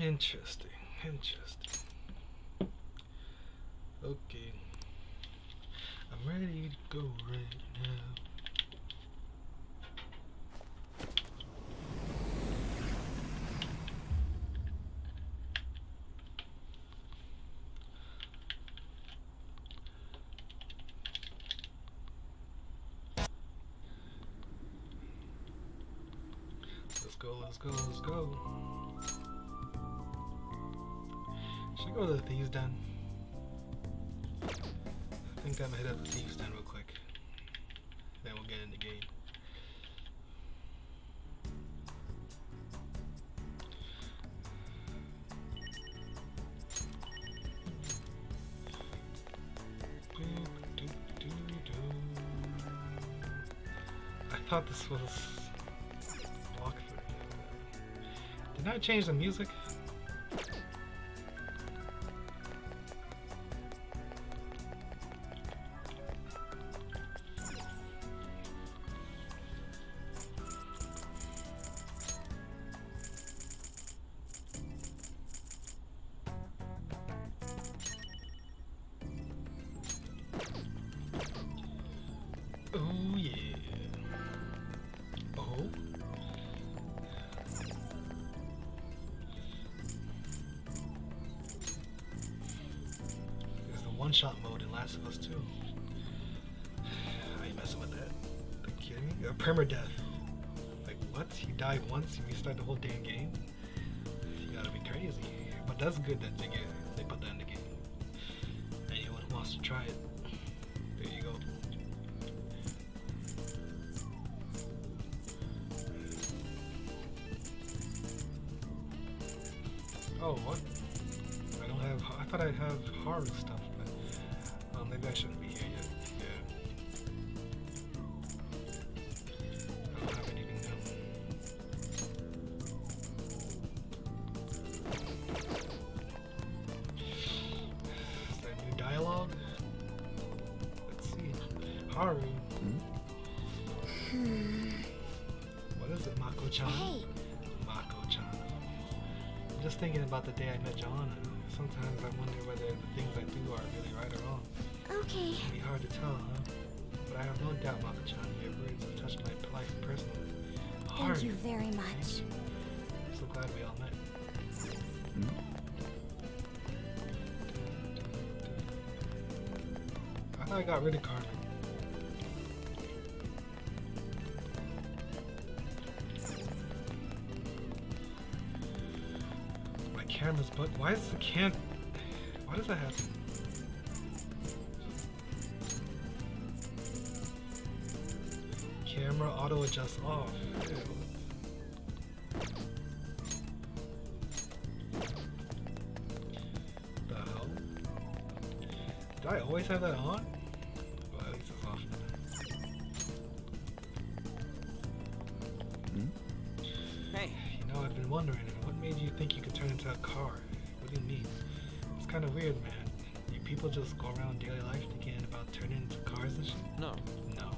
Interesting. Interesting. Okay. I'm ready to go right now. Let's go, let's go, let's go. Should I go to the Thieves' Den? I think I'm gonna hit up the Thieves' Den real quick. Then we'll get in the game. I thought this was walkthrough. Did I change the music? Oh yeah. Oh. There's the one-shot mode in Last of Us 2. How you messing with that? Are you kidding me? Permadeath. Like what? You die once, you restart the whole damn game? You gotta be crazy. But that's good that they put that in the game. Anyone who wants to try it, there you go. Oh, what? I don't have. I thought I'd have horror stuff, but maybe I shouldn't be here yet. Yeah, I don't have anything new. Is that new dialogue? Let's see. Haru. What is it, Mako-chan? Hey, Mako-chan. I'm just thinking about the day I met Joanna. Sometimes I wonder whether the things I do are really right or wrong. okay. It'd be hard to tell, huh? But I have no doubt, Mako-chan, your words have touched my life personally. Thank you very much. I'm so glad we all met. I thought I got rid of Carmen. My camera's bugged. Why is the Why does that happen? Camera auto adjust off. Ew. The hell? Did I always have that on? Well, at least it's off now. Hey, You know, I've been wondering, what made you think you could turn into a car? What do you mean? It's kind of weird, man. You people just go around daily life thinking about turning into cars and shit? no. No.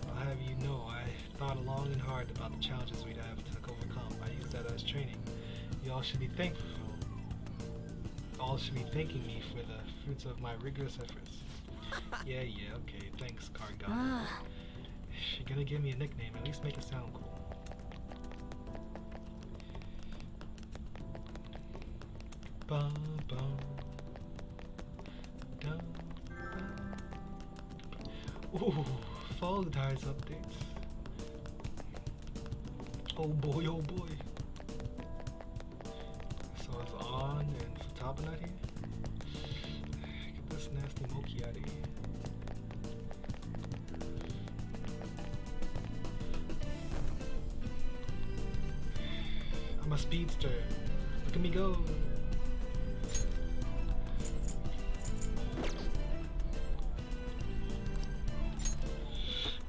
I'll have you know, I thought long and hard about the challenges we'd have to overcome. I use that as training. You all should be thankful. All should be thanking me for the fruits of my rigorous efforts. Yeah, okay. Thanks, car guy. Ah, If you're gonna give me a nickname, at least make it sound cool. Bum, bum, dum, bum. Ooh, Fall Guys updates. Oh boy, oh boy. So it's on and Futaba not here? Get this nasty Moki out of here. I'm a speedster. Look at me go.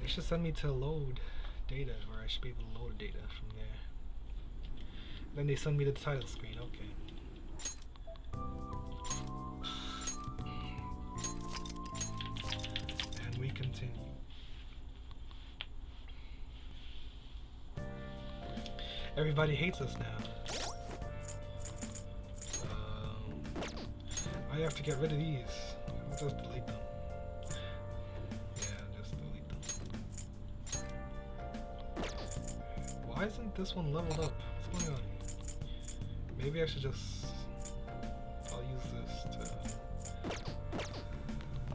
They should send me to load data, or I should be able to load data from there. Then they send me to the title screen, okay. And we continue. Everybody hates us now. Why do you have to get rid of these? I'll just delete them. Yeah, just delete them. Why isn't this one leveled up? What's going on? Maybe I should just... I'll use this to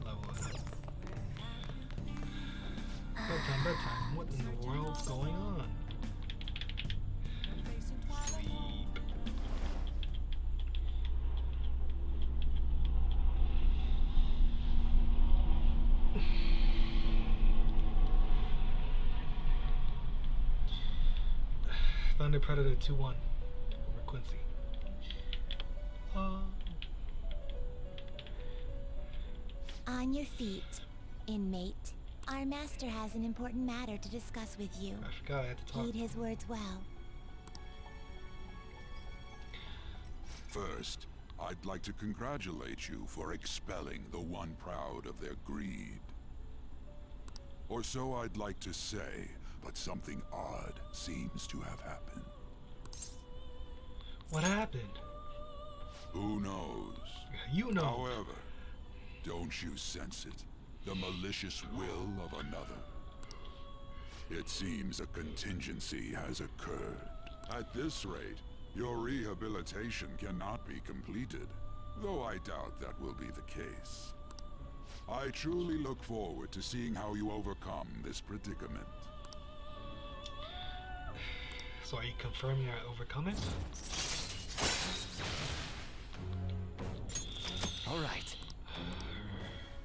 level it up. Bedtime, bedtime. What in the world's going on? Sleep. Thunder Predator 2-1 over Quincy. On your feet, inmate. Our master has an important matter to discuss with you. I forgot I had to talk. Heed his words well. First, I'd like to congratulate you for expelling the one proud of their greed. Or so I'd like to say, but something odd seems to have happened. What happened? Who knows? You know. However, don't you sense it? The malicious will of another? It seems a contingency has occurred. At this rate, your rehabilitation cannot be completed, though I doubt that will be the case. I truly look forward to seeing how you overcome this predicament. So are you confirming I overcome it? All right.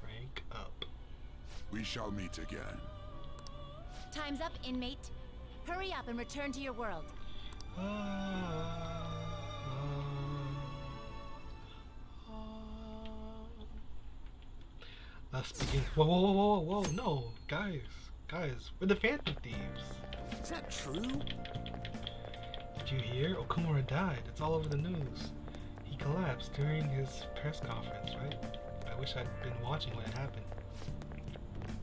Rank up. We shall meet again. Time's up, inmate. Hurry up and return to your world. Let's begin. Whoa, whoa, whoa, whoa, whoa, no. Guys, we're the Phantom Thieves. Is that true? Did you hear? Okumura died. It's all over the news. He collapsed during his press conference, right? I wish I'd been watching when it happened.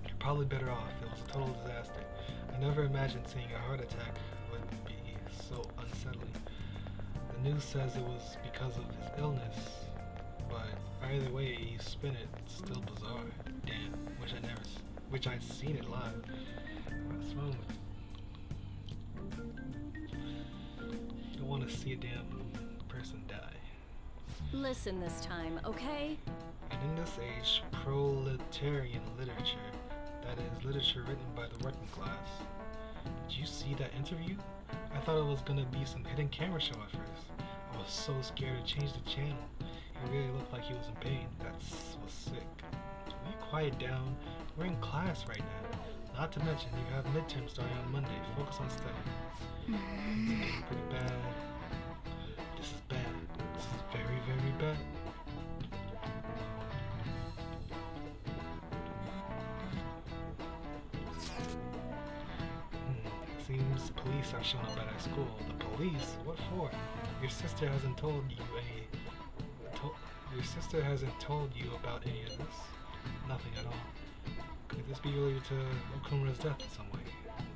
You're probably better off. It was a total disaster. I never imagined seeing a heart attack would be so unsettling. The news says it was because of his illness, but either way you spin it, it's still bizarre. Damn, wish I'd seen it live. What's wrong with you? Don't want to see a damn person die. Listen this time, okay? And in this age, proletarian literature, that is, literature written by the working class. Did you see that interview? I thought it was gonna be some hidden camera show at first. I was so scared to change the channel. He really looked like he was in pain. That was sick. Will you quiet down? We're in class right now. Not to mention, you have midterms starting on Monday. Focus on studying. Things are getting pretty bad. This is bad. This is very, very bad. Seems police are showing up at our school. The police? What for? Your sister hasn't told you Your sister hasn't told you about any of this? Nothing at all. Could this be related to Okumura's death in some way?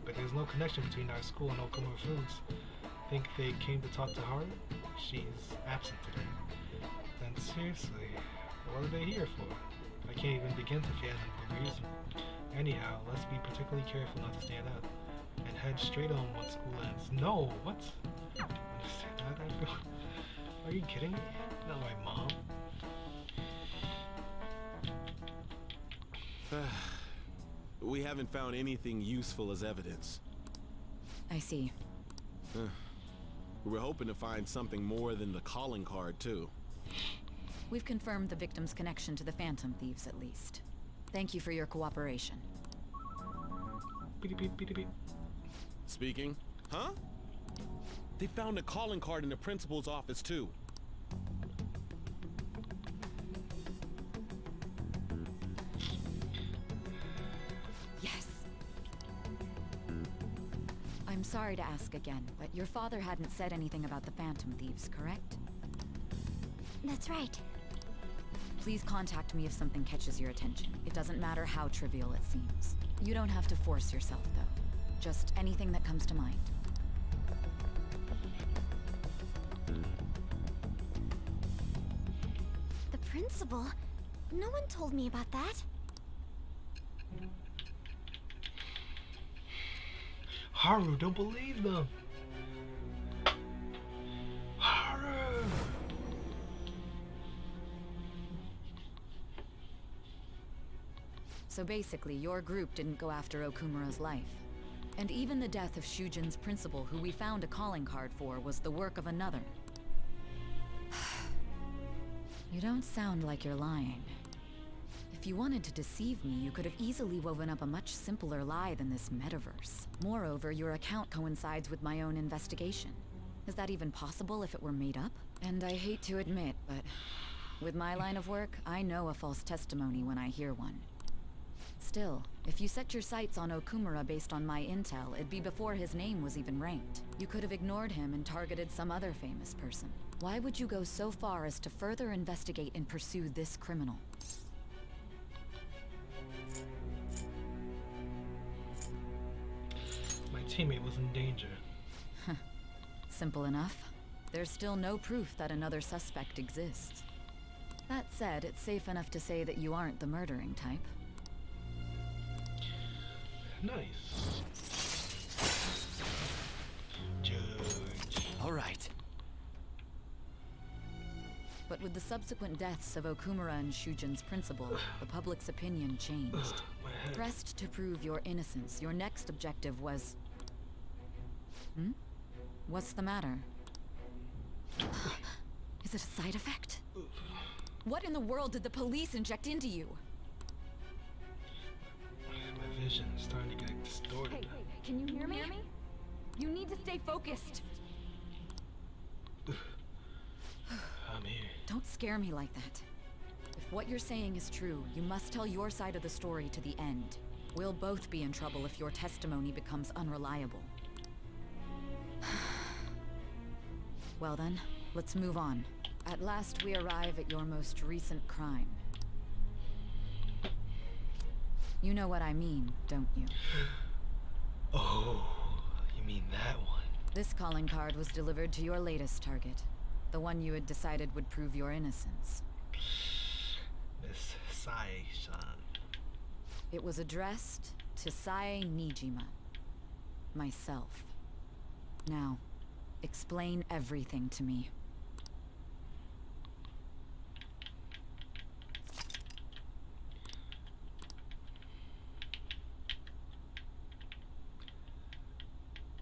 But there's no connection between our school and Okumura Foods. Think they came to talk to Haru? She's absent today. Then seriously, what are they here for? I can't even begin to fathom the reason. Anyhow, let's be particularly careful not to stand out. And head straight on when school ends. No, what? Are you kidding me? Not my mom. We haven't found anything useful as evidence. I see. We were hoping to find something more than the calling card, too. We've confirmed the victim's connection to the Phantom Thieves, at least. Thank you for your cooperation. Beep, beep, beep, beep. Speaking? Huh? They found a calling card in the principal's office, too. Yes. I'm sorry to ask again, but your father hadn't said anything about the Phantom Thieves, correct? That's right. Please contact me if something catches your attention. It doesn't matter how trivial it seems. You don't have to force yourself, though. Just anything that comes to mind. The principal? No one told me about that. Haru, don't believe them. Haru. So basically, your group didn't go after Okumura's life. And even the death of Shujin's principal, who we found a calling card for, was the work of another. You don't sound like you're lying. If you wanted to deceive me, you could have easily woven up a much simpler lie than this metaverse. Moreover, your account coincides with my own investigation. Is that even possible if it were made up? And I hate to admit, but with my line of work, I know a false testimony when I hear one. Still, if you set your sights on Okumura based on my intel, it'd be before his name was even ranked. You could have ignored him and targeted some other famous person. Why would you go so far as to further investigate and pursue this criminal? My teammate was in danger. Simple enough. There's still no proof that another suspect exists. That said, it's safe enough to say that you aren't the murdering type. Nice. Judge. All right. But with the subsequent deaths of Okumura and Shujin's principal, the public's opinion changed. My head. Pressed to prove your innocence, your next objective was... What's the matter? Is it a side effect? What in the world did the police inject into you? My vision is starting to get distorted. Hey, can you hear me? You need to stay focused. I'm here. Don't scare me like that. If what you're saying is true, you must tell your side of the story to the end. We'll both be in trouble if your testimony becomes unreliable. Well then, let's move on. At last we arrive at your most recent crime. You know what I mean, don't you? Oh, you mean that one? This calling card was delivered to your latest target. The one you had decided would prove your innocence. Miss Sae-san. It was addressed to Sae Nijima. Myself. Now, explain everything to me.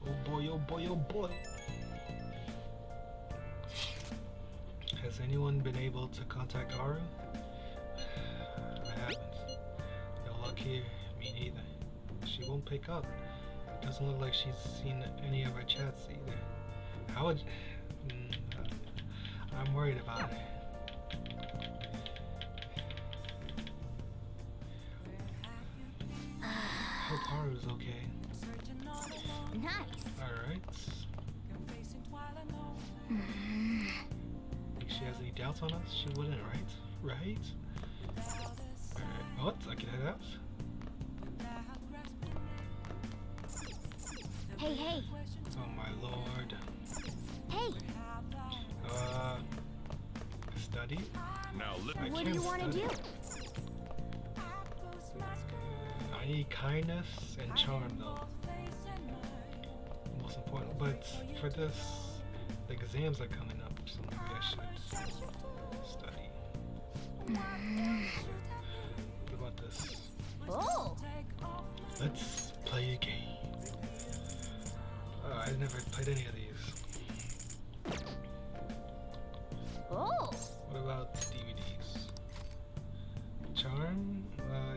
Oh boy, oh boy, oh boy. Has anyone been able to contact Haru? I haven't. No luck here. Me neither. She won't pick up. Doesn't look like she's seen any of our chats either. How would... I'm worried about it. Hope Haru's okay. Nice. Alright. Think she has any doubts on us? She wouldn't, right? Right? Alright. What? I can head out? Hey, hey. Oh my lord. Hey, Study? Now look. I what do can't you want to study. do? I need kindness and charm though. Most important. But for this, the exams are coming up, so maybe I should study. What about this? Oh, Let's play a game. I've never played any of these. oh. What about DVDs? Charm?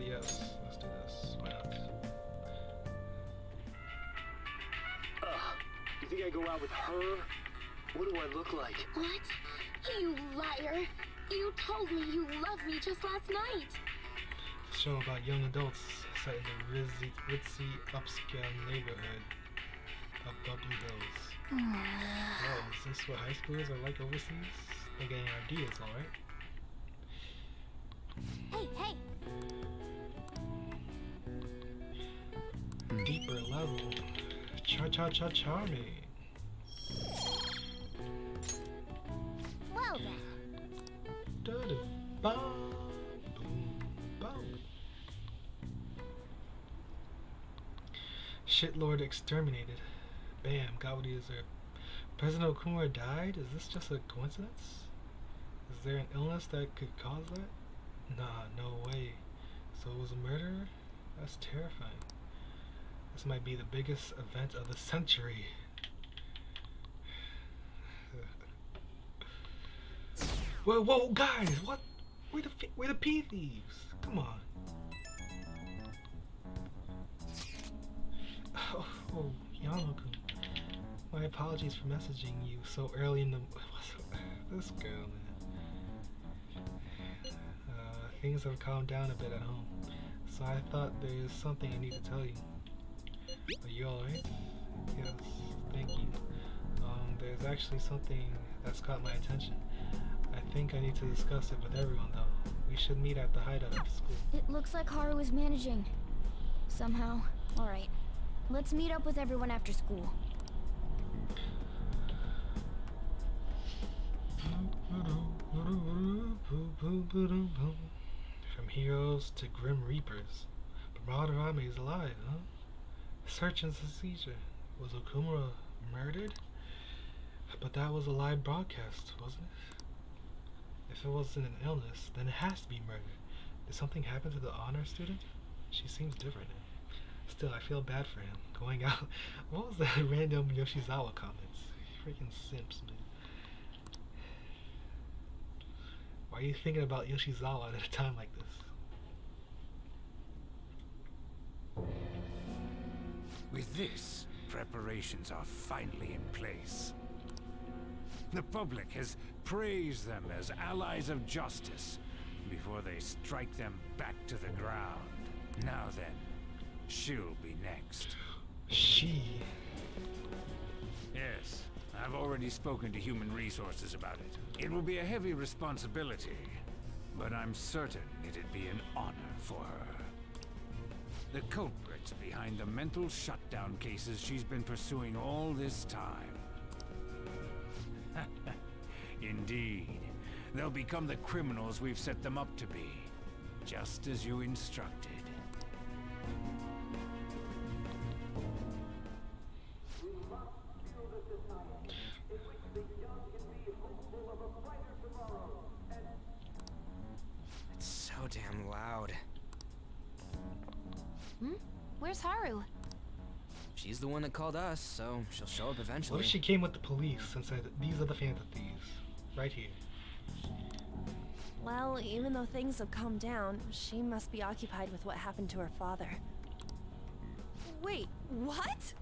Yes. Let's do this. Why not? You think I go out with her? What do I look like? What? You liar! You told me you loved me just last night! It's a show about young adults set in the ritzy upscale neighborhood of Bubbly Hills. Oh, is this what high schools are like overseas? They're getting ideas, alright? Hey, hey. Deeper level. Cha-cha-cha-charming. Well then. Da-da-ba. shitlord exterminated. Bam, got what he deserved. President Okumura died? Is this just a coincidence? Is there an illness that could cause that? Nah, no way. So it was a murder? That's terrifying. This might be the biggest event of the century. Whoa, whoa, guys, what? We're the pea thieves. Come on. Oh, Yano-kun. My apologies for messaging you so early in the... This girl, man. Things have calmed down a bit at home, so I thought there's something I need to tell you. Are you alright? Yes, thank you. There's actually something that's caught my attention. I think I need to discuss it with everyone, though. We should meet at the hideout after school. It looks like Haru is managing. Somehow. Alright. Let's meet up with everyone after school. From heroes to grim reapers. But Madarame is alive, huh? Search and seizure. Was Okumura murdered? But that was a live broadcast, wasn't it? If it wasn't an illness, then it has to be murder. Did something happen to the honor student? She seems different now. Still, I feel bad for him. Going out. What was that random Yoshizawa comments? Freaking simps, man. Why are you thinking about Yoshizawa at a time like this? With this, preparations are finally in place. The public has praised them as allies of justice before they strike them back to the ground. Now then, she'll be next. She? Yes, I've already spoken to Human Resources about it. It will be a heavy responsibility, but I'm certain it'd be an honor for her. The culprits behind the mental shutdown cases she's been pursuing all this time. Indeed. They'll become the criminals we've set them up to be, just as you instructed. It's so damn loud. Where's Haru? She's the one that called us, so she'll show up eventually. What if she came with the police and said, these are the Phantom Thieves? Right here. Well, even though things have calmed down, she must be occupied with what happened to her father. Wait, what?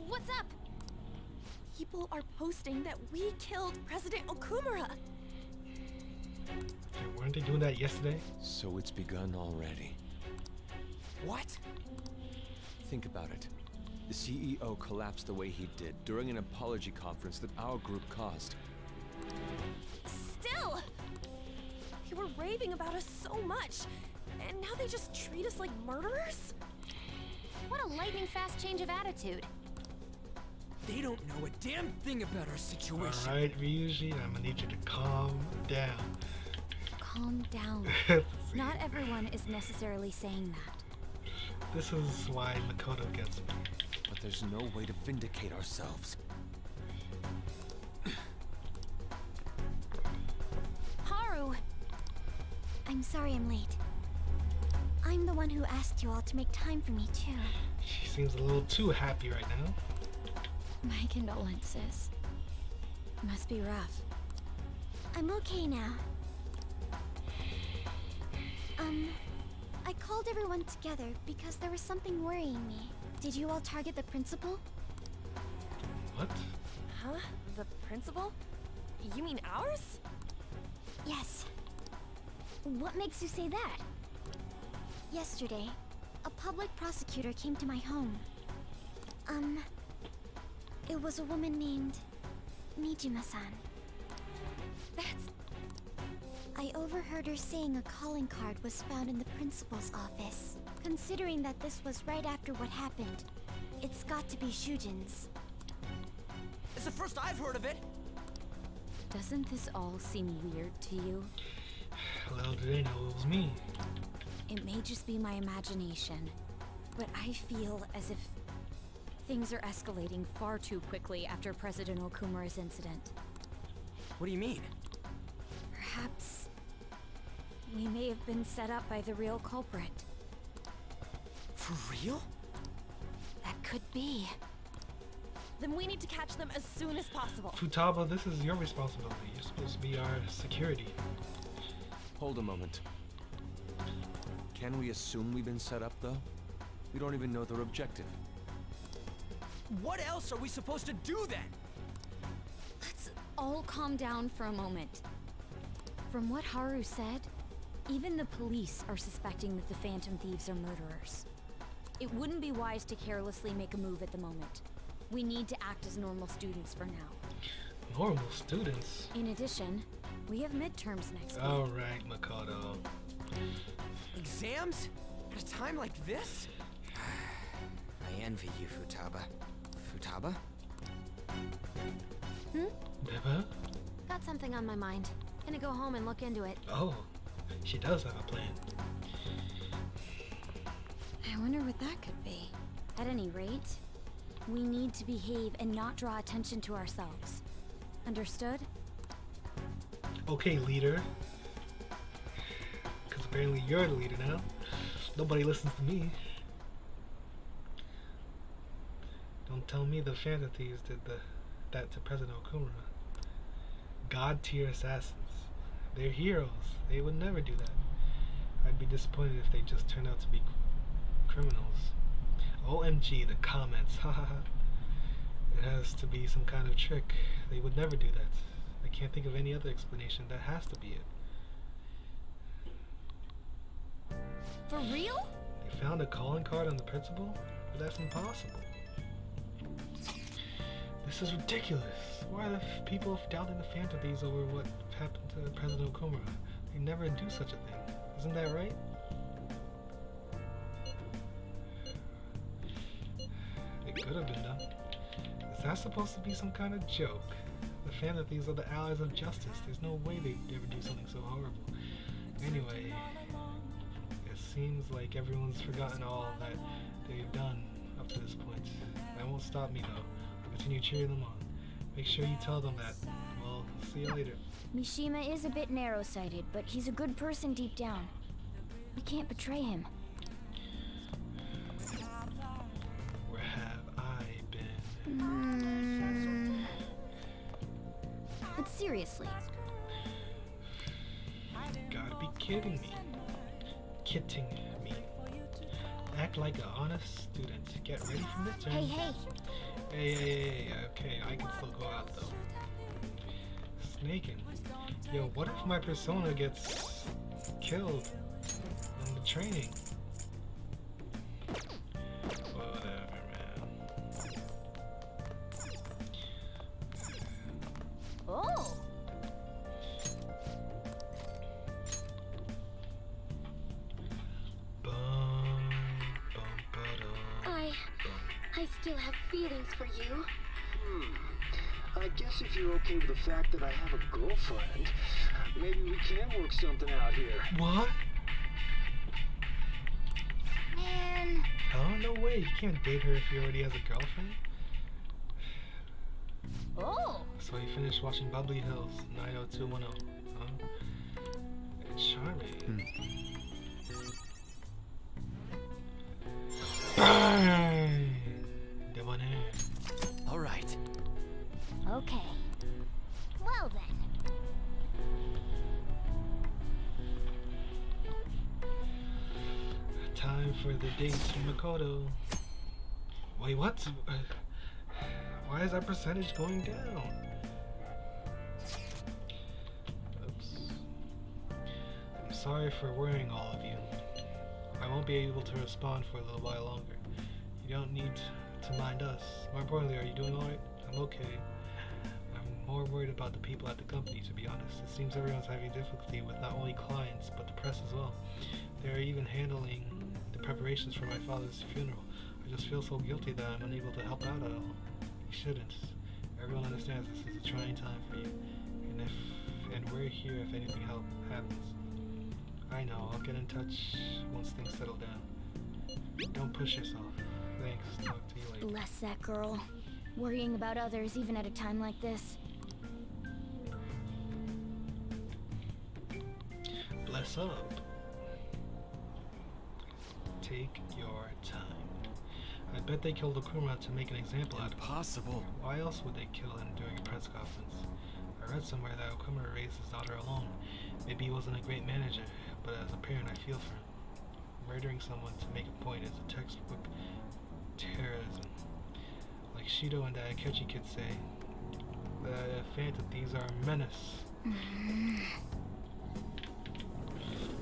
What's up? People are posting that we killed President Okumura. Hey, weren't they doing that yesterday? So it's begun already. What? Think about it. The CEO collapsed the way he did during an apology conference that our group caused. Still! They were raving about us so much, and now they just treat us like murderers? What a lightning-fast change of attitude. They don't know a damn thing about our situation. Alright, Ryuji, I'm gonna need you to calm down. Calm down. Not everyone is necessarily saying that. This is why Makoto gets me. But there's no way to vindicate ourselves. Haru! I'm sorry I'm late. I'm the one who asked you all to make time for me, too. She seems a little too happy right now. My condolences. Must be rough. I'm okay now. I called everyone together because there was something worrying me. Did you all target the principal? What? Huh? The principal? You mean ours? Yes. What makes you say that? Yesterday, a public prosecutor came to my home. It was a woman named Mijima-san. I overheard her saying a calling card was found in the principal's office. Considering that this was right after what happened, it's got to be Shujin's. It's the first I've heard of it. Doesn't this all seem weird to you? Little do they know it was me. It may just be my imagination, but I feel as if things are escalating far too quickly after President Okumura's incident. What do you mean? Perhaps we may have been set up by the real culprit. For real? That could be. Then we need to catch them as soon as possible. Futaba, this is your responsibility. You're supposed to be our security. Hold a moment. Can we assume we've been set up, though? We don't even know their objective. What else are we supposed to do then? Let's all calm down for a moment. From what Haru said, even the police are suspecting that the Phantom Thieves are murderers. It wouldn't be wise to carelessly make a move at the moment. We need to act as normal students for now. Normal students? In addition, we have midterms next week. Alright, Makoto. Exams? At a time like this? I envy you, Futaba. Futaba? Beba? Got something on my mind. Gonna go home and look into it. Oh, she does have a plan. I wonder what that could be. At any rate, we need to behave and not draw attention to ourselves. Understood? Okay, leader. Because apparently you're the leader now. Nobody listens to me. Don't tell me the Phantom Thieves did that to President Okumura. God-tier assassins. They're heroes. They would never do that. I'd be disappointed if they just turned out to be criminals. OMG, the comments. Haha. It has to be some kind of trick. They would never do that. I can't think of any other explanation. That has to be it. For real? They found a calling card on the principal? But that's impossible. This is ridiculous. Why are the people doubting the Phantom Thieves over what happened to President Okumura? They never do such a thing. Isn't that right? It could have been done. Is that supposed to be some kind of joke? The Phantom Thieves are the allies of justice. There's no way they'd ever do something so horrible. Anyway, it seems like everyone's forgotten all that they've done up to this point. That won't stop me though. I'll continue cheering them on. Make sure you tell them that. Well, see you later. Mishima is a bit narrow-sighted, but he's a good person deep down. We can't betray him. Where have I been? But seriously. You gotta be kidding me. Kidding me. Act like an honest student. Get ready for midterm. Hey. Hey, okay, I can still go out though. Snaking. Yo, what if my persona gets killed in the training? Whatever, man. Oh! I still have feelings for you. I guess if you're okay with the fact that I have a girlfriend, maybe we can work something out here. What? Man. Oh, no way. You can't date her if he already has a girlfriend. Oh! So you finished watching Bubbly Hills 90210. Huh? It's charming. Bang! Debonair. All right. Okay. Well then. Time for the date to Makoto. Wait, what? Why is our percentage going down? Oops. I'm sorry for worrying all of you. I won't be able to respond for a little while longer. You don't need to mind us. More importantly, are you doing alright? I'm okay. I'm more worried about the people at the company, to be honest. It seems everyone's having difficulty with not only clients, but the press as well. They're even handling the preparations for my father's funeral. I just feel so guilty that I'm unable to help out at all. You shouldn't. Everyone understands this is a trying time for you. And we're here if anything happens. I know, I'll get in touch once things settle down. Don't push yourself. Thanks. Talk to you later. Bless that girl. Worrying about others even at a time like this. Bless up. Take your time. I bet they killed Okuma to make an example out of him. Impossible. Why else would they kill him during a press conference? I read somewhere that Okuma raised his daughter alone. Maybe he wasn't a great manager, but as a parent I feel for him. Murdering someone to make a point is a textbook terrorism. Like Shido and the Akechi kids say, the Phantom Thieves are a menace.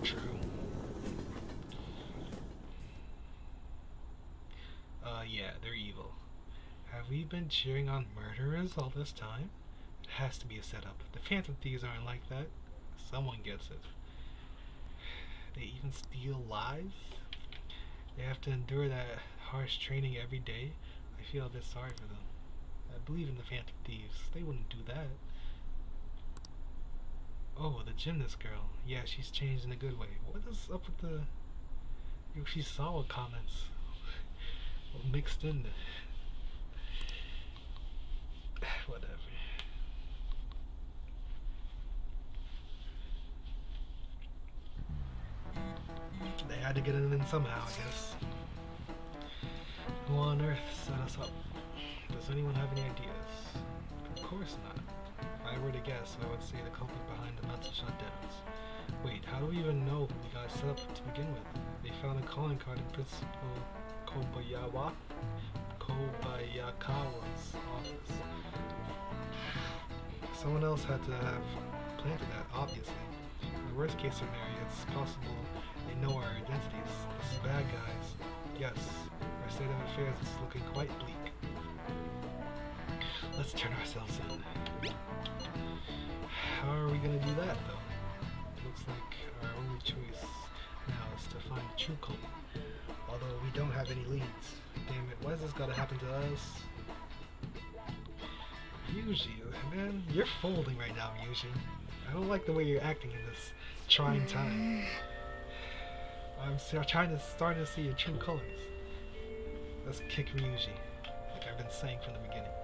True. Yeah, they're evil. Have we been cheering on murderers all this time? It has to be a setup. The Phantom Thieves aren't like that. Someone gets it. They even steal lives? They have to endure that harsh training every day? I feel a bit sorry for them. I believe in the Phantom Thieves. They wouldn't do that. Oh, the gymnast girl. Yeah, she's changed in a good way. What is up with the Yoshizawa comments? Mixed in. Whatever. They had to get it in somehow, I guess. Who on earth set us up? Does anyone have any ideas? Of course not. If I were to guess, I would say the culprit behind the mental shutdowns. Wait, how do we even know who we got set up to begin with? They found a calling card in Principal Kobayakawa's office. Someone else had to have planted that, obviously. In the worst case scenario, it's possible they know our identities. These bad guys. Yes, our state of affairs is looking quite bleak. Let's turn ourselves in. How are we gonna do that, though? It looks like our only choice now is to find the true culprit. Although we don't have any leads. Damn it, why has this gotta happen to us? Yuji, man, you're folding right now, Yuji. I don't like the way you're acting in this trying time. I'm starting to see your true colors. Let's kick Ryuji, like I've been saying from the beginning.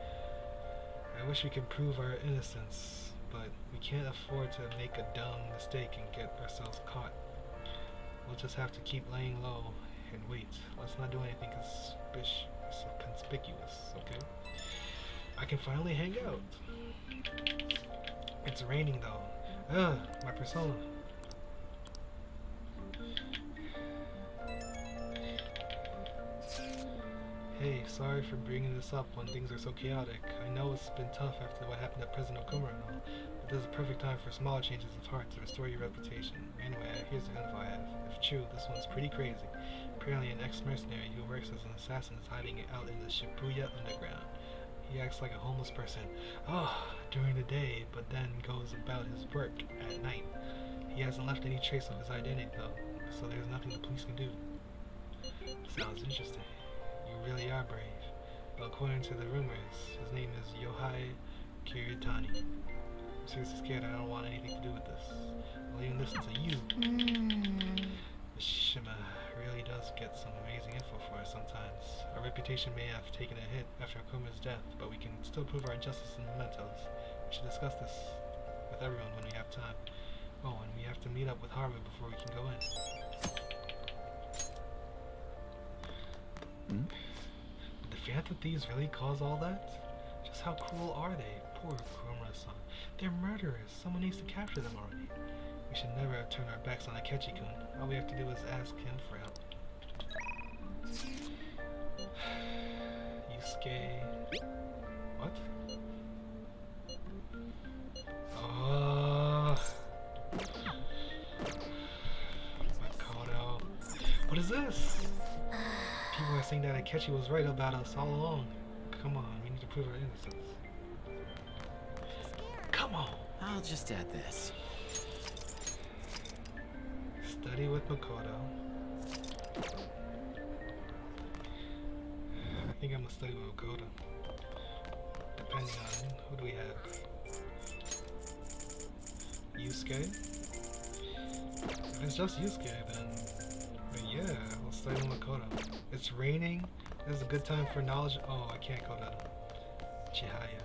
I wish we could prove our innocence, but we can't afford to make a dumb mistake and get ourselves caught. We'll just have to keep laying low and wait. Let's not do anything conspicuous, okay? I can finally hang out. It's raining though. Ugh, my persona. Hey, sorry for bringing this up when things are so chaotic. I know it's been tough after what happened at Prison Okuma and all, but this is a perfect time for small changes of heart to restore your reputation. Anyway, here's the info I have. If true, this one's pretty crazy. Apparently an ex-mercenary who works as an assassin is hiding out in the Shibuya underground. He acts like a homeless person during the day, but then goes about his work at night. He hasn't left any trace of his identity though, so there's nothing the police can do. Sounds interesting. You really are brave. But according to the rumors, his name is Yohei Kiritani. I'm seriously scared. I don't want anything to do with this. I'll even listen to you. Shima really does get some amazing info for us sometimes. Our reputation may have taken a hit after Okuma's death, but we can still prove our justice in mementos. We should discuss this with everyone when we have time. Oh, and we have to meet up with Haru before we can go in. Did the Phantom Thieves really cause all that? Just how cruel are they? Poor Kurumura-san. They're murderers. Someone needs to capture them already. We should never turn our backs on Akechi-kun. All we have to do is ask him for help. Yusuke... What? Makoto. What is this? People are saying that Akechi was right about us all along. Come on, we need to prove our innocence. Come on! I'll just add this. Study with Makoto. I think I'm gonna study with Makoto. Depending on who do we have. Yusuke? If it's just Yusuke, then yeah, let's Study Makoto. It's raining. This is a good time for knowledge. Oh, I can't go to Chihaya.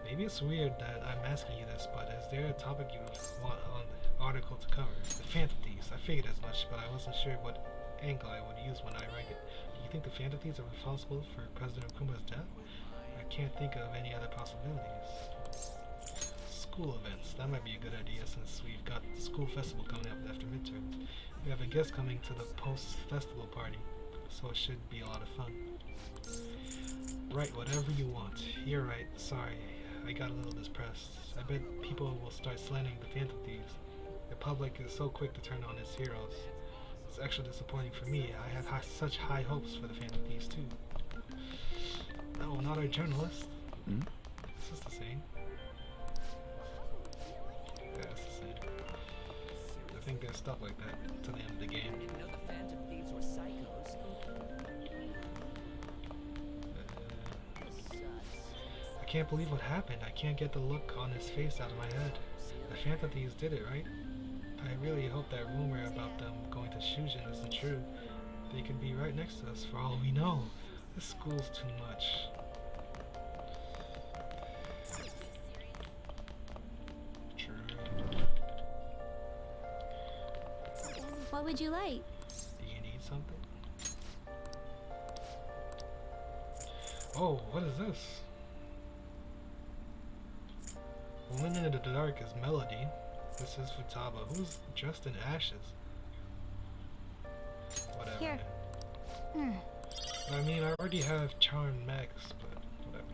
Maybe it's weird that I'm asking you this, but is there a topic you want on the article to cover? The Phantom Thieves. I figured as much, but I wasn't sure what angle I would use when I write it. Do you think the Phantom Thieves are responsible for President Akuma's death? I can't think of any other possibilities. School events. That might be a good idea since we've got the school festival coming up after midterms. We have a guest coming to the post-festival party, so it should be a lot of fun. Right, whatever you want. You're right. Sorry, I got a little depressed. I bet people will start slandering the Phantom Thieves. The public is so quick to turn on its heroes. It's extra disappointing for me. I had such high hopes for the Phantom Thieves too. No, not our journalist. Hmm? This is the same. Yeah, it's the same. I think there's stuff like that to the end of the game. Didn't know the Phantom Thieves were psychos. I can't believe what happened. I can't get the look on his face out of my head. The Phantom Thieves did it, right? I really hope that rumor about them going to Shujin isn't true. They could be right next to us for all we know. This school's too much. True. What would you like? Do you need something? Oh, what is this? Woman in the Dark is Melody. This is Futaba. Who's dressed in ashes? Whatever. Here. I mean, I already have Charm Max, but whatever.